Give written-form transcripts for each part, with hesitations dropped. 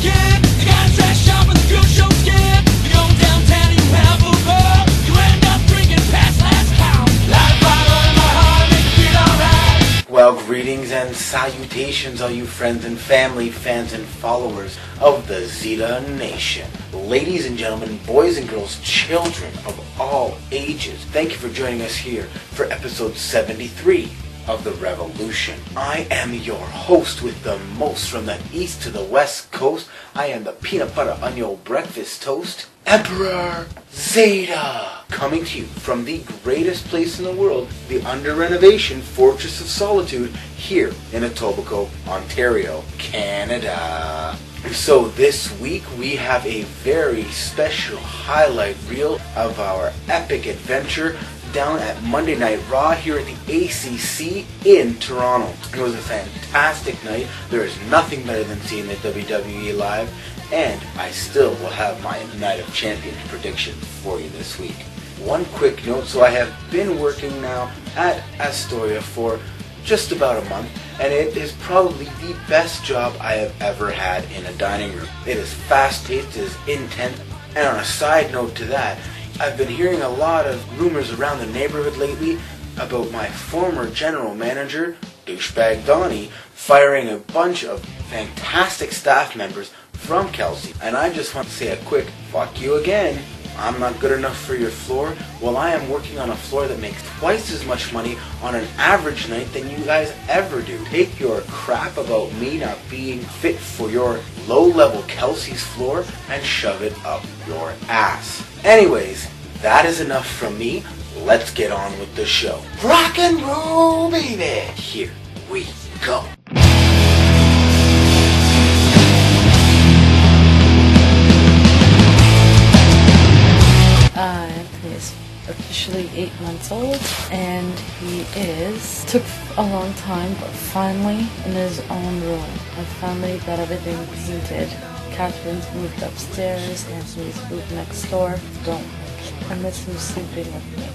skin. You got a trash shop with a good show skin. You go downtown and you have a ball. You end up drinking past last count. Light a bottle in my heart, make you feel alright. Well, greetings and salutations, all you friends and family, fans and followers of the Zita Nation. Ladies and gentlemen, boys and girls, children of all ages, thank you for joining us here for episode 73 of the Revolution. I am your host with the most from the east to the west coast. I am the peanut butter onion breakfast toast, Emperor Zita, coming to you from the greatest place in the world, the under renovation Fortress of Solitude, here in Etobicoke, Ontario, Canada. So this week we have a very special highlight reel of our epic adventure down at Monday Night Raw here at the ACC in Toronto. It was a fantastic night. There is nothing better than seeing the WWE live, and I still will have my Night of Champions prediction for you this week. One quick note, so I have been working now at Astoria for just about a month, and it is probably the best job I have ever had in a dining room. It is fast-paced, it is intense, and on a side note to that, I've been hearing a lot of rumors around the neighborhood lately about my former general manager, douchebag Donnie, firing a bunch of fantastic staff members from Kelsey. And I just want to say a quick fuck you again. I'm not good enough for your floor. Well, I am working on a floor that makes twice as much money on an average night than you guys ever do. Take your crap about me not being fit for your low-level Kelsey's floor and shove it up your ass. Anyways, that is enough from me. Let's get on with the show. Rock and roll, baby! Here we go. Anthony is officially 8 months old, and took a long time, but finally in his own room. I finally got everything painted. Catherine's moved upstairs, Anthony's moved next door. I miss him sleeping with me.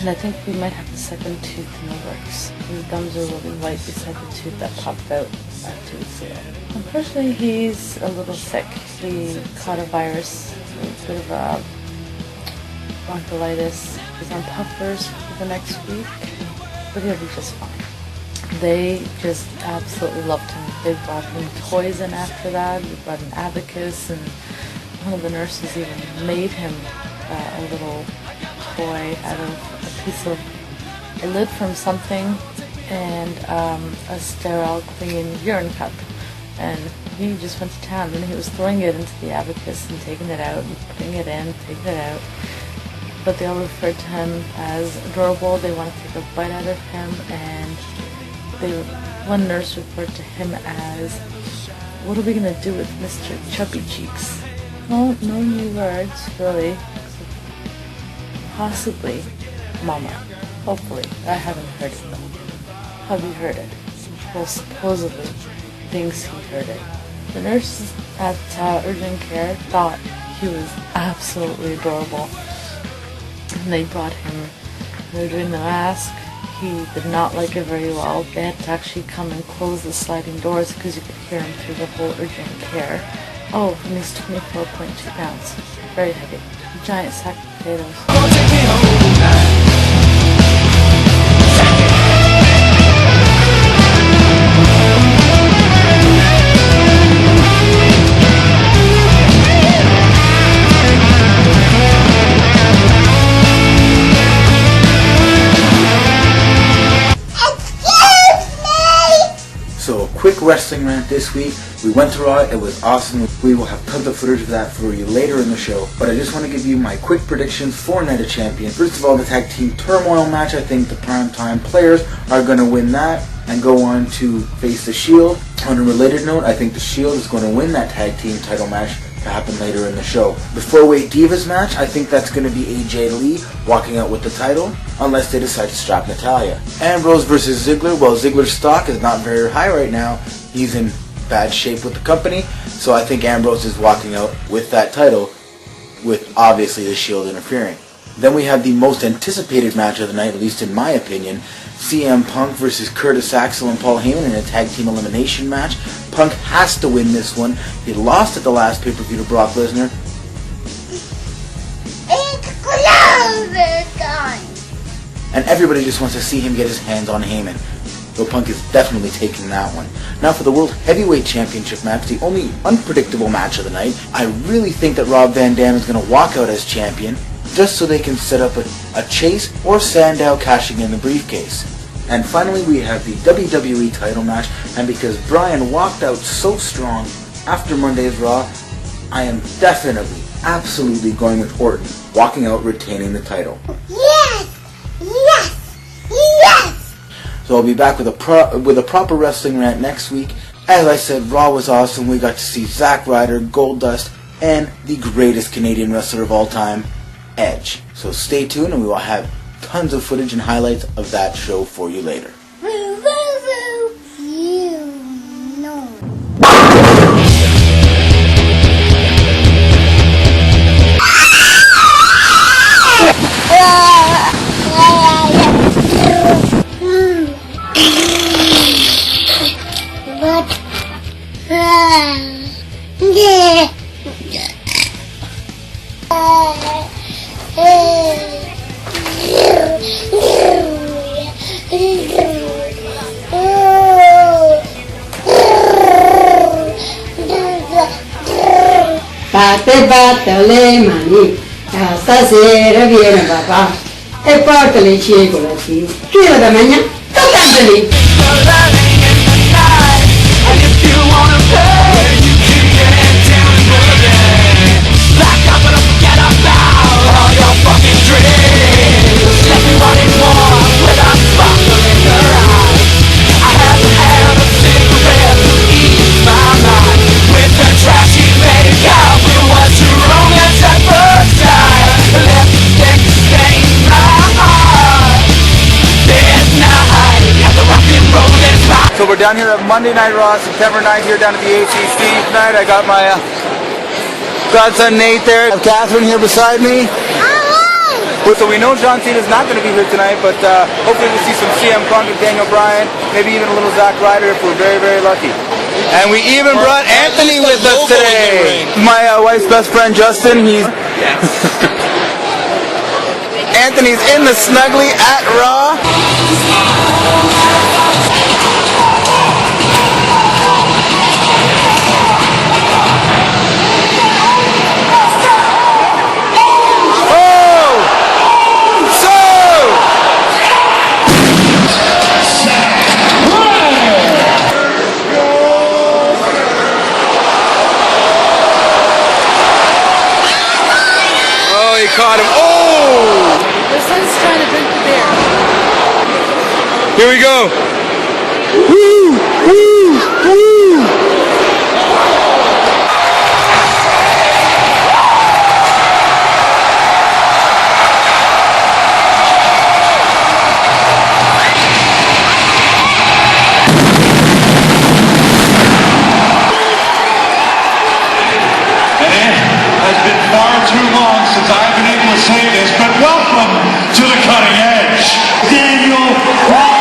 And I think we might have the second tooth in the works. His gums are really white beside the tooth that popped out 2 weeks ago. Unfortunately, he's a little sick. He caught a virus, a bit of a bronchiolitis. He's on puffers for the next week, but he'll be just fine. They just absolutely loved him. They brought him toys in after that. We brought an abacus, and one of the nurses even made him a little toy out of a piece of a lid from something and a sterile, clean urine cup. And he just went to town, and he was throwing it into the abacus and taking it out and putting it in, taking it out. But they all referred to him as adorable. They wanted to take a bite out of him, and one nurse referred to him as, "What are we going to do with Mr. Chubby Cheeks?" Well, no new words, really. Possibly Mama. Hopefully. I haven't heard it, though. Have you heard it? Well, supposedly thinks he heard it. The nurses at urgent care thought he was absolutely adorable. And they brought him, they were doing the mask. He did not like it very well. They had to actually come and close the sliding doors because you could hear him through the whole urgent care. Oh, and he's 24.2 pounds. Very heavy. A giant sack of potatoes. So a quick wrestling rant this week. We went to Raw, it was awesome. We will have tons of footage of that for you later in the show. But I just want to give you my quick predictions for Night of Champions. First of all, the tag team turmoil match. I think the primetime players are going to win that and go on to face the Shield. On a related note, I think the Shield is going to win that tag team title match to happen later in the show. The 4-Way Divas match, I think that's going to be AJ Lee walking out with the title, unless they decide to strap Natalya. Ambrose versus Ziggler, well, Ziggler's stock is not very high right now. He's in bad shape with the company, so I think Ambrose is walking out with that title, with obviously the Shield interfering. Then we have the most anticipated match of the night, at least in my opinion. CM Punk versus Curtis Axel and Paul Heyman in a tag team elimination match. Punk has to win this one. He lost at the last pay-per-view to Brock Lesnar. It's closer time. And everybody just wants to see him get his hands on Heyman. So Punk is definitely taking that one. Now for the World Heavyweight Championship match, the only unpredictable match of the night. I really think that Rob Van Dam is going to walk out as champion, just so they can set up a chase or Sandow cashing in the briefcase. And finally we have the WWE title match, and because Bryan walked out so strong after Monday's Raw, I am definitely, absolutely going with Orton, walking out retaining the title. Yes! Yes! Yes! So I'll be back with a proper wrestling rant next week. As I said, Raw was awesome. We got to see Zack Ryder, Goldust, and the greatest Canadian wrestler of all time, Edge. So stay tuned and we will have tons of footage and highlights of that show for you later. Woo, woo, woo. You know. Batte le mani, stasera viene papà e portali il cioccolato. Chiudo da mangià, toccateli. So we're down here at Monday Night Raw, September 9th, here down at the ACC tonight. I got my godson Nate there. I have Catherine here beside me. So we know John Cena's not going to be here tonight, but hopefully we'll see some CM Punk and Daniel Bryan, maybe even a little Zack Ryder if we're very, very lucky. And we even brought Anthony with us today. My wife's best friend Justin, he's... Anthony's in the Snuggly at Raw. Caught him. Oh! Their son's trying to drink the beer. Here we go. Woo! Woo! Woo! I've been able to say this, but welcome to the cutting edge, Daniel Bryan.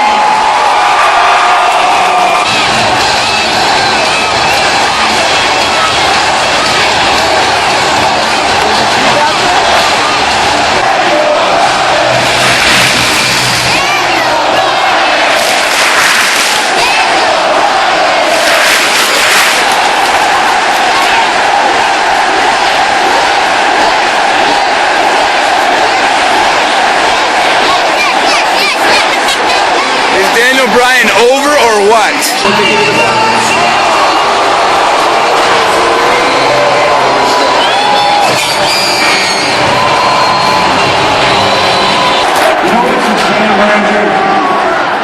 Bryan over or what?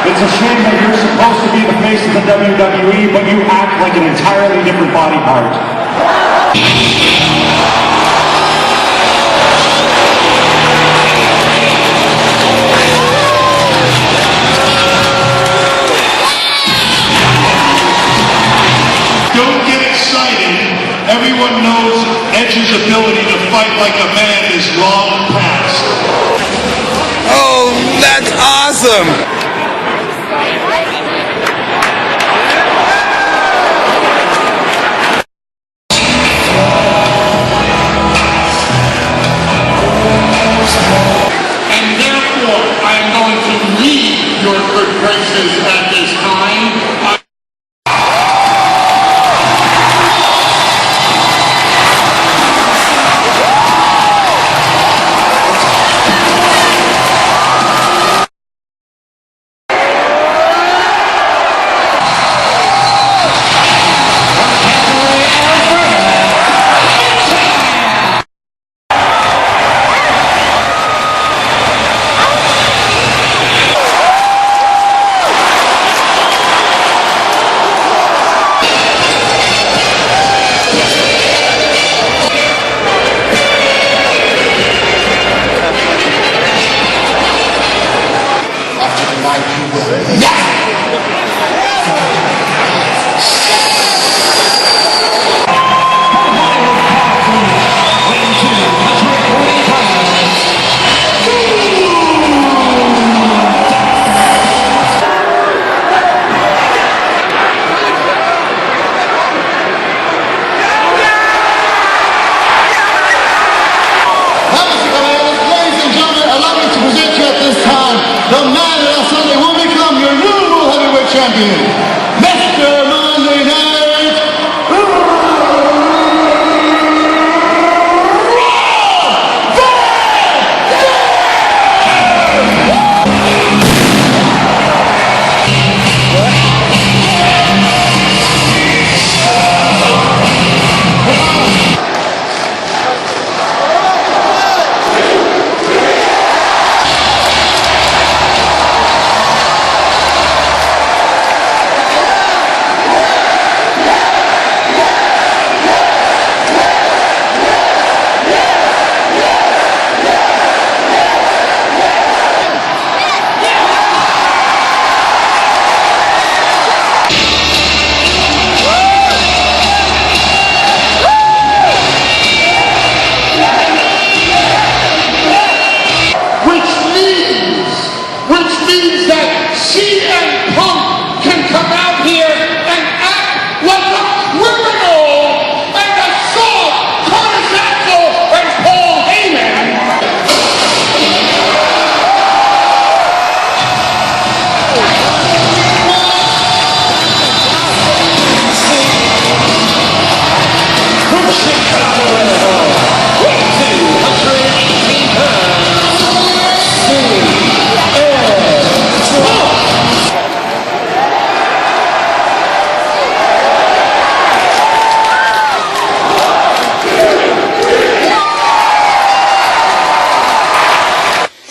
It's a shame that you're supposed to be the face of the WWE, but you act like an entirely different body part. Don't get excited. Everyone knows Edge's ability to fight like a man is long past. awesome. And therefore, I am going to leave your good graces at this time.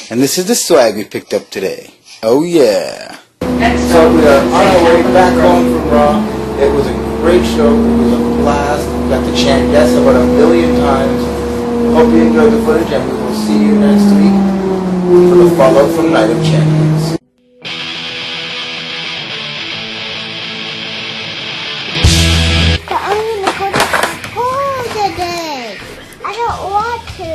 And this is the swag we picked up today. Oh yeah. So we are on our way back home from Raw. It was a great show. It was a blast. We got to chant yes about 1 billion times. Hope you enjoyed the footage, and we will see you next week for the follow from Night of Champions. But I'm gonna go to school today. I don't want to.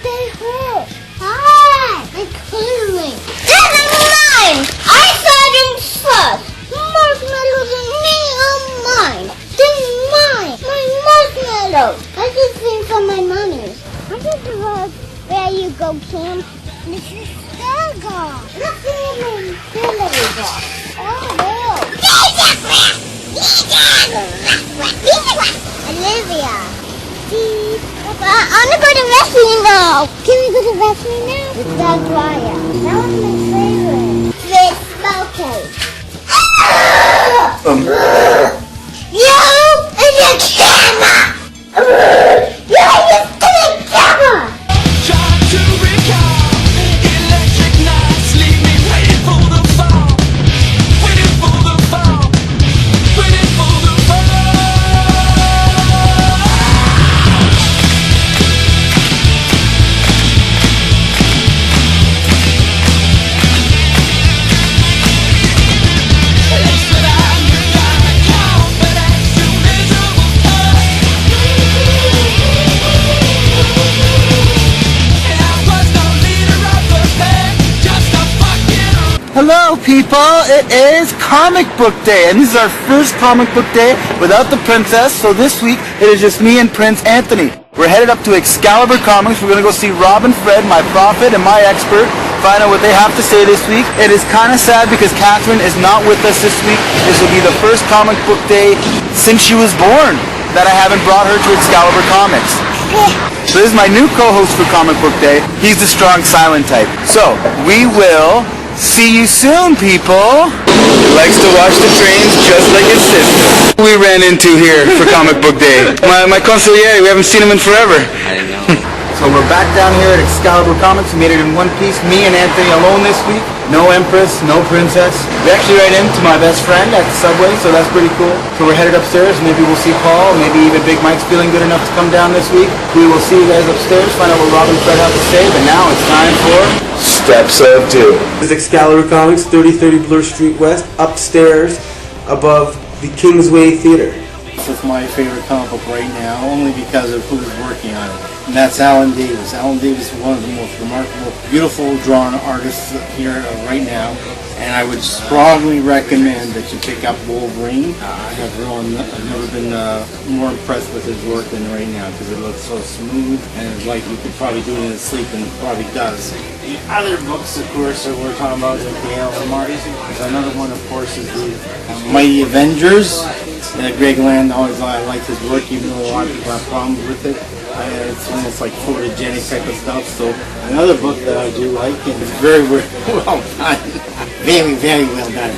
Stay here. Hi. I'm cleaning. That's mine. I said it first. Marshmallows and me are mine. They're mine. My marshmallows. I just think for my mommy. I just love where you go camp. This is Gaga. Let's see my television. Oh no. Olivia. I want to go to wrestling now. Can we go to wrestling now? With Doug Raya. That was my favorite. With Smokey. You and your camera. You and your stupid camera. Trying to recall electric nights, leave me waiting for the fall, waiting for the fall, waiting for the fall. Place that I knew I Hello people, it is comic book day, and this is our first comic book day without the princess, so this week it is just me and Prince Anthony. We're headed up to Excalibur Comics. We're going to go see Rob and Fred, my prophet and my expert, find out what they have to say this week. It is kind of sad because Catherine is not with us this week. This will be the first comic book day since she was born that I haven't brought her to Excalibur Comics. So this is my new co-host for Comic Book Day. He's the strong silent type. So, we will see you soon, people. He likes to watch the trains just like his sister. We ran into here for Comic Book Day. My consigliere, we haven't seen him in forever. I know. So we're back down here at Excalibur Comics. We made it in one piece. Me and Anthony alone this week. No Empress, no Princess. We actually ran into my best friend at the subway, so that's pretty cool. So we're headed upstairs. Maybe we'll see Paul. Maybe even Big Mike's feeling good enough to come down this week. We will see you guys upstairs, find out what Rob and Fred have to say. But now it's time for Steps of Two. This is Excalibur Comics, 3030 Bloor Street West, upstairs above the Kingsway Theater. This is my favorite comic book right now, only because of who's working on it. And that's Alan Davis. Alan Davis is one of the most remarkable, beautiful drawn artists here right now. And I would strongly recommend that you pick up Wolverine. I've never been more impressed with his work than right now because it looks so smooth and it's like you could probably do it in his sleep, and it probably does. The other books, of course, that we're talking about, like the Alan Martin. Another one, of course, is the Mighty Avengers. Greg Land always liked his work, even though a lot of people have problems with it. It's almost like photogenic type of stuff. So another book that I do like, and it's very, very well done. Very, very well done.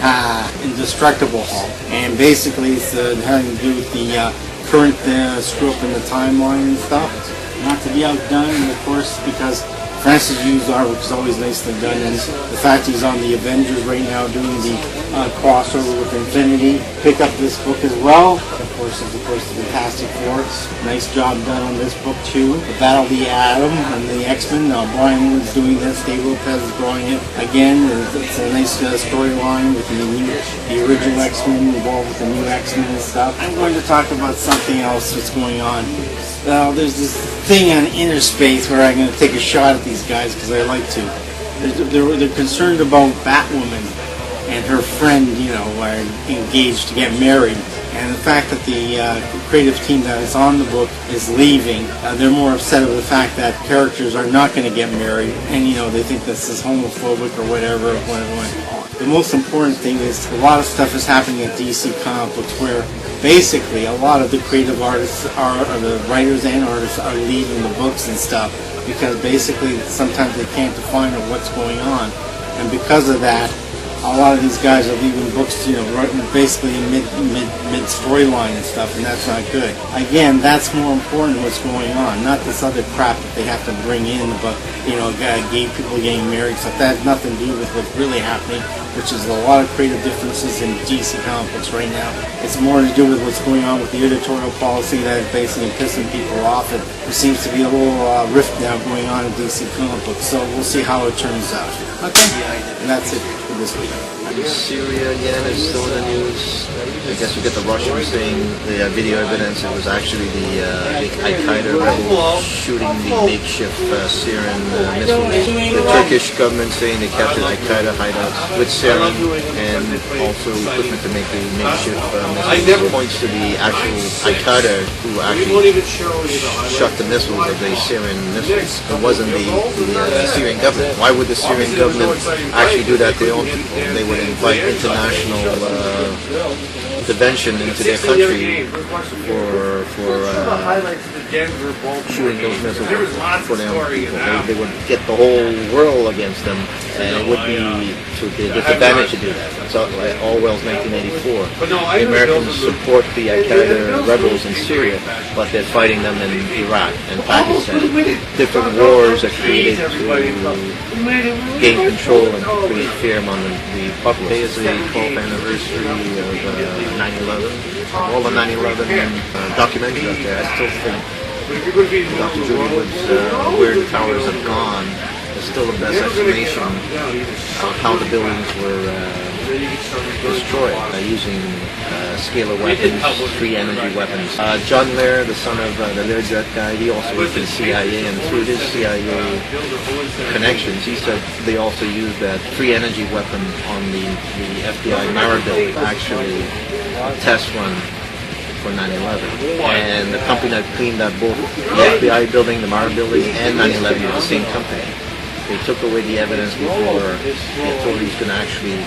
Indestructible Hulk. And basically it's having to do with the current screw up in the timeline and stuff. Not to be outdone, of course, because Francis used art, which is always nicely done, and the fact he's on the Avengers right now doing the crossover with Infinity. Pick up this book as well. Of course, the Fantastic Four. Nice job done on this book too. The Battle of the Atom and the X-Men. Brian was doing this. Dave Lopez is drawing it again. It's a nice storyline with the original X-Men involved with the new X-Men and stuff. I'm going to talk about something else that's going on. There's this thing on Inner Space where I'm going to take a shot at these guys because I like to. They're concerned about Batwoman and her friend, are engaged to get married. And the fact that the creative team that is on the book is leaving, they're more upset over the fact that characters are not going to get married, and they think this is homophobic or whatever. The most important thing is a lot of stuff is happening at DC Comic Books where basically a lot of the creative artists or the writers and artists are leaving the books and stuff because basically sometimes they can't define what's going on, and because of that, a lot of these guys are leaving books, basically mid storyline and stuff, and that's not good. Again, that's more important what's going on, not this other crap that they have to bring in about, gay people getting married, stuff. That has nothing to do with what's really happening, which is a lot of creative differences in DC Comic Books right now. It's more to do with what's going on with the editorial policy that is basically pissing people off, and there seems to be a little rift now going on in DC Comic Books, so we'll see how it turns out. Okay? And that's it for this week. Syria again is still in the news. I guess we get the Russians saying the video evidence it was actually the Al-Qaeda rebels shooting the makeshift Syrian missiles. The Turkish government saying they captured Al-Qaeda hideouts with sarin and also equipment to make the makeshift missiles. Points to the actual Al-Qaeda who actually shot the missiles of the Syrian missiles. It wasn't the Syrian government. Why would the Syrian government actually do that to their own people? They would invite international intervention into their country for shooting those missiles for their own people. They would get the whole world against them, and it would be to the disadvantage to do that. It's Orwell's 1984. The Americans support the Al-Qaeda rebels in Syria, but they're fighting them in Iraq and Pakistan. Different wars are created to gain control and to create fear among the public. Today is the 12th anniversary of 9/11. All the 9/11 documentaries out there, I still think Dr. Julie Wood's Where the Towers Have Gone is still the best explanation of how the buildings were destroy it using scalar weapons, free energy weapons. John Lear, the son of the Learjet guy, he also worked for the CIA, and through his CIA connections, he said they also used that free energy weapon on the FBI Maribel, actually test run for 9/11. And the company that cleaned up both the FBI building, the Mara building, and 9/11 were the same company. They took away the evidence before the authorities can actually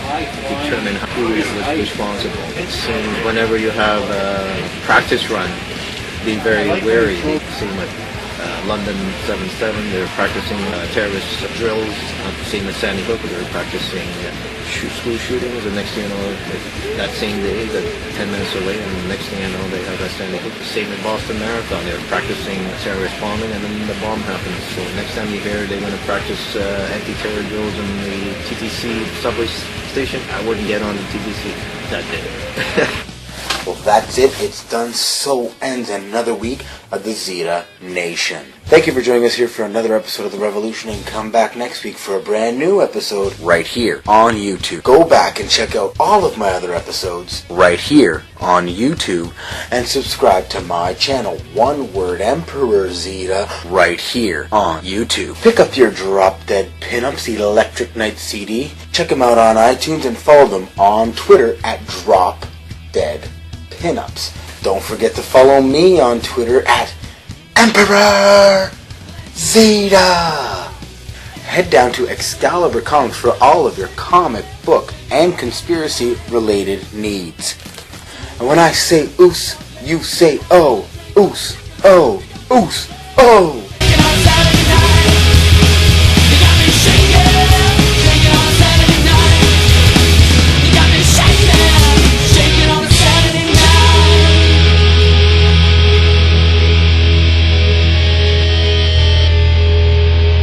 determine who was responsible. It seems whenever you have a practice run, be very wary. Same with London 7/7, they're practicing terrorist drills. Same with Sandy Hook, they're practicing school shootings. The next thing you know, that same day, that 10 minutes away, and the next thing you know, they have a Sandy Hook. Same with Boston Marathon, they're practicing terrorist bombing, and then the bomb happens. So next time you hear they're going to practice anti-terror drills in the TTC subway station, I wouldn't get on the TTC that day. Well, that's it. It's done. So ends another week of the Zita Nation. Thank you for joining us here for another episode of The Revolution, and come back next week for a brand new episode right here on YouTube. Go back and check out all of my other episodes right here on YouTube, and subscribe to my channel, one word, Emperor Zita, right here on YouTube. Pick up your Drop Dead Pinups Electric Night CD. Check them out on iTunes, and follow them on Twitter at Drop Dead Pinups. Don't forget to follow me on Twitter at Emperor Zita. Head down to Excalibur Comics for all of your comic book and conspiracy related needs. And when I say oos, you say oh, oos, oh, oos, oh.